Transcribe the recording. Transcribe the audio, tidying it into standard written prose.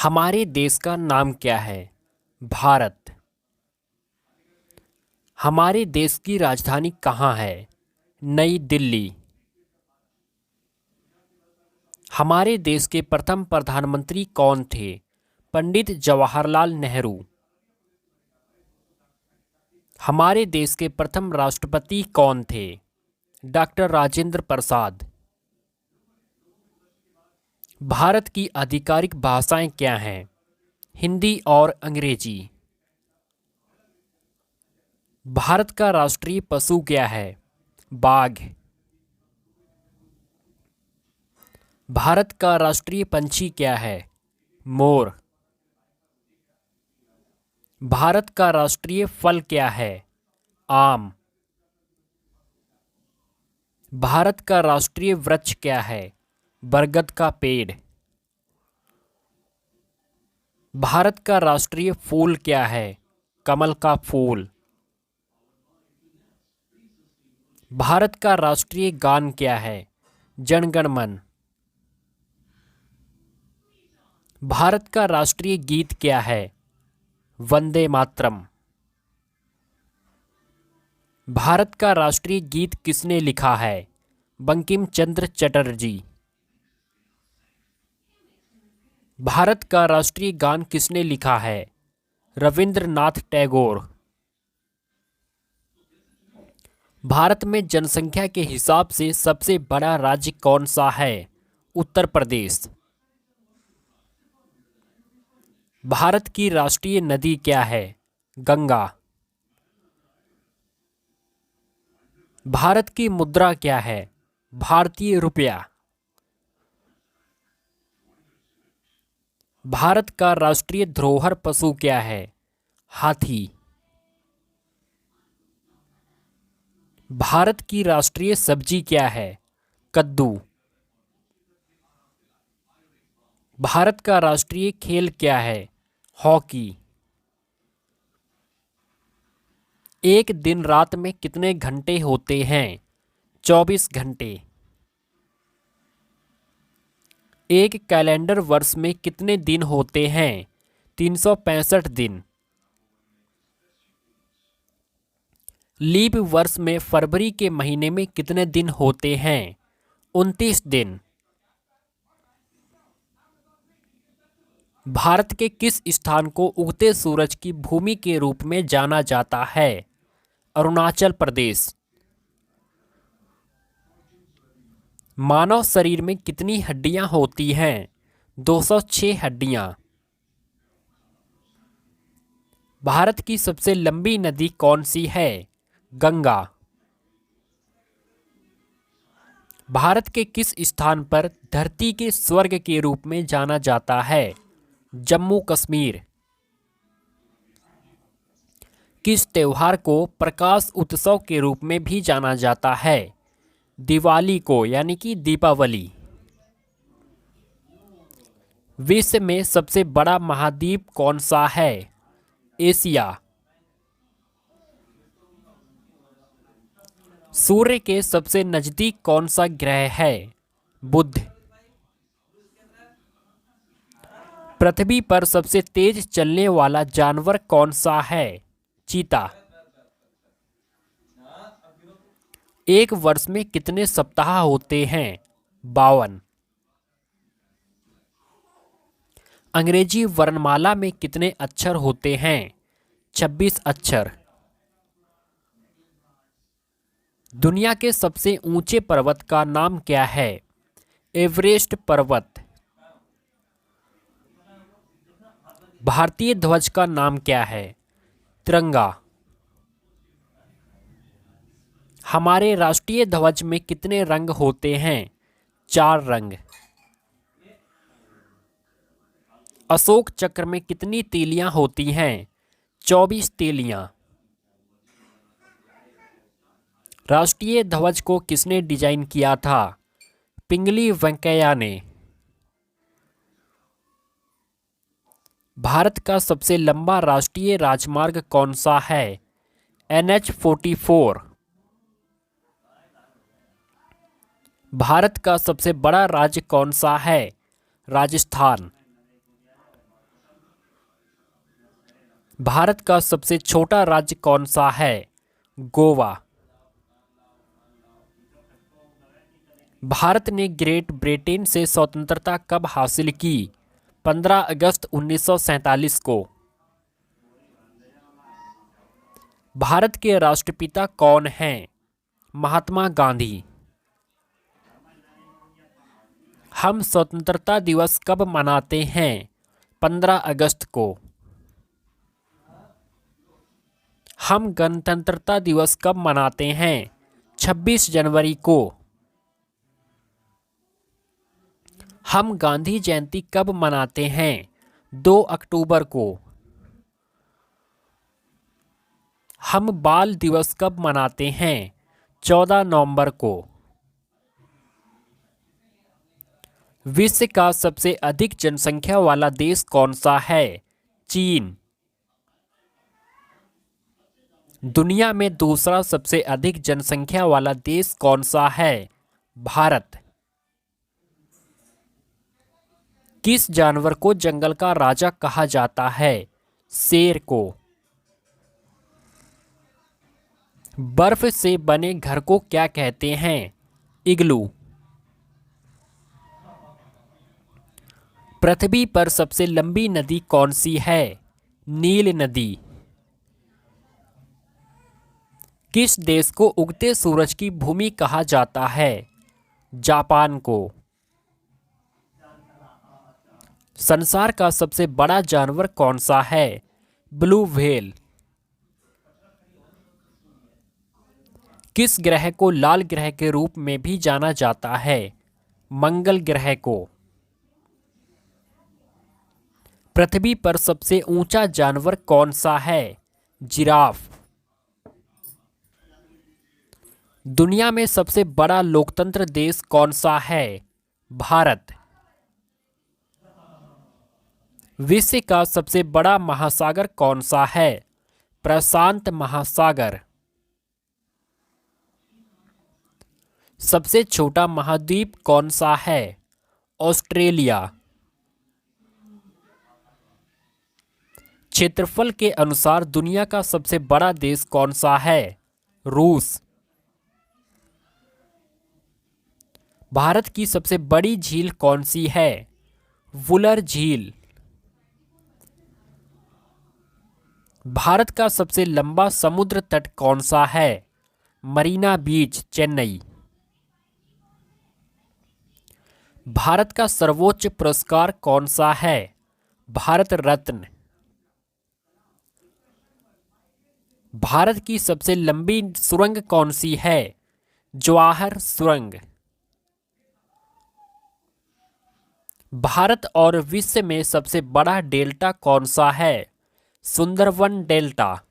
हमारे देश का नाम क्या है? भारत। हमारे देश की राजधानी कहाँ है? नई दिल्ली। हमारे देश के प्रथम प्रधानमंत्री कौन थे? पंडित जवाहरलाल नेहरू। हमारे देश के प्रथम राष्ट्रपति कौन थे? डॉक्टर राजेंद्र प्रसाद। भारत की आधिकारिक भाषाएं क्या हैं? हिंदी और अंग्रेजी। भारत का राष्ट्रीय पशु क्या है? बाघ। भारत का राष्ट्रीय पंछी क्या है? मोर। भारत का राष्ट्रीय फल क्या है? आम। भारत का राष्ट्रीय वृक्ष क्या है? बरगद का पेड़। भारत का राष्ट्रीय फूल क्या है? कमल का फूल। भारत का राष्ट्रीय गान क्या है? जन गण मन। भारत का राष्ट्रीय गीत क्या है? वंदे मातरम। भारत का राष्ट्रीय गीत किसने लिखा है? बंकिम चंद्र चटर्जी। भारत का राष्ट्रीय गान किसने लिखा है? रविंद्रनाथ टैगोर। भारत में जनसंख्या के हिसाब से सबसे बड़ा राज्य कौन सा है? उत्तर प्रदेश। भारत की राष्ट्रीय नदी क्या है? गंगा। भारत की मुद्रा क्या है? भारतीय रुपया। भारत का राष्ट्रीय धरोहर पशु क्या है? हाथी। भारत की राष्ट्रीय सब्जी क्या है? कद्दू। भारत का राष्ट्रीय खेल क्या है? हॉकी। एक दिन रात में कितने घंटे होते हैं? 24 घंटे। एक कैलेंडर वर्ष में कितने दिन होते हैं? 365 दिन। लीप वर्ष में फरवरी के महीने में कितने दिन होते हैं? 29 दिन। भारत के किस स्थान को उगते सूरज की भूमि के रूप में जाना जाता है? अरुणाचल प्रदेश। मानव शरीर में कितनी हड्डियां होती हैं? 206 हड्डियां। भारत की सबसे लंबी नदी कौन सी है? गंगा। भारत के किस स्थान पर धरती के स्वर्ग के रूप में जाना जाता है? जम्मू कश्मीर। किस त्योहार को प्रकाश उत्सव के रूप में भी जाना जाता है? दिवाली को, यानी कि दीपावली। विश्व में सबसे बड़ा महाद्वीप कौन सा है? एशिया। सूर्य के सबसे नजदीक कौन सा ग्रह है? बुध। पृथ्वी पर सबसे तेज चलने वाला जानवर कौन सा है? चीता। एक वर्ष में कितने सप्ताह होते हैं? 52। अंग्रेजी वर्णमाला में कितने अक्षर होते हैं? 26 अक्षर। दुनिया के सबसे ऊंचे पर्वत का नाम क्या है? एवरेस्ट पर्वत। भारतीय ध्वज का नाम क्या है? तिरंगा। हमारे राष्ट्रीय ध्वज में कितने रंग होते हैं? 4 रंग। अशोक चक्र में कितनी तीलियां होती हैं? 24 तीलियां। राष्ट्रीय ध्वज को किसने डिजाइन किया था? पिंगली वेंकैया ने। भारत का सबसे लंबा राष्ट्रीय राजमार्ग कौन सा है? NH-44। भारत का सबसे बड़ा राज्य कौन सा है? राजस्थान। भारत का सबसे छोटा राज्य कौन सा है? गोवा। भारत ने ग्रेट ब्रिटेन से स्वतंत्रता कब हासिल की? 15 अगस्त 1947 को। भारत के राष्ट्रपिता कौन हैं? महात्मा गांधी। हम स्वतंत्रता दिवस कब मनाते हैं? 15 अगस्त को। हम गणतंत्रता दिवस कब मनाते हैं? 26 जनवरी को। हम गांधी जयंती कब मनाते हैं? 2 अक्टूबर को। हम बाल दिवस कब मनाते हैं? 14 नवंबर को। विश्व का सबसे अधिक जनसंख्या वाला देश कौन सा है? चीन। दुनिया में दूसरा सबसे अधिक जनसंख्या वाला देश कौन सा है? भारत। किस जानवर को जंगल का राजा कहा जाता है? शेर को। बर्फ से बने घर को क्या कहते हैं? इग्लू। पृथ्वी पर सबसे लंबी नदी कौन सी है? नील नदी। किस देश को उगते सूरज की भूमि कहा जाता है? जापान को। संसार का सबसे बड़ा जानवर कौन सा है? Blue whale. किस ग्रह को लाल ग्रह के रूप में भी जाना जाता है? मंगल ग्रह को। पृथ्वी पर सबसे ऊंचा जानवर कौन सा है? जिराफ। दुनिया में सबसे बड़ा लोकतंत्र देश कौन सा है? भारत। विश्व का सबसे बड़ा महासागर कौन सा है? प्रशांत महासागर। सबसे छोटा महाद्वीप कौन सा है? ऑस्ट्रेलिया। क्षेत्रफल के अनुसार दुनिया का सबसे बड़ा देश कौन सा है? रूस। भारत की सबसे बड़ी झील कौन सी है? वुलर झील। भारत का सबसे लंबा समुद्र तट कौन सा है? मरीना बीच, चेन्नई। भारत का सर्वोच्च पुरस्कार कौन सा है? भारत रत्न। भारत की सबसे लंबी सुरंग कौन सी है? जवाहर सुरंग। भारत और विश्व में सबसे बड़ा डेल्टा कौन सा है? सुंदरवन डेल्टा।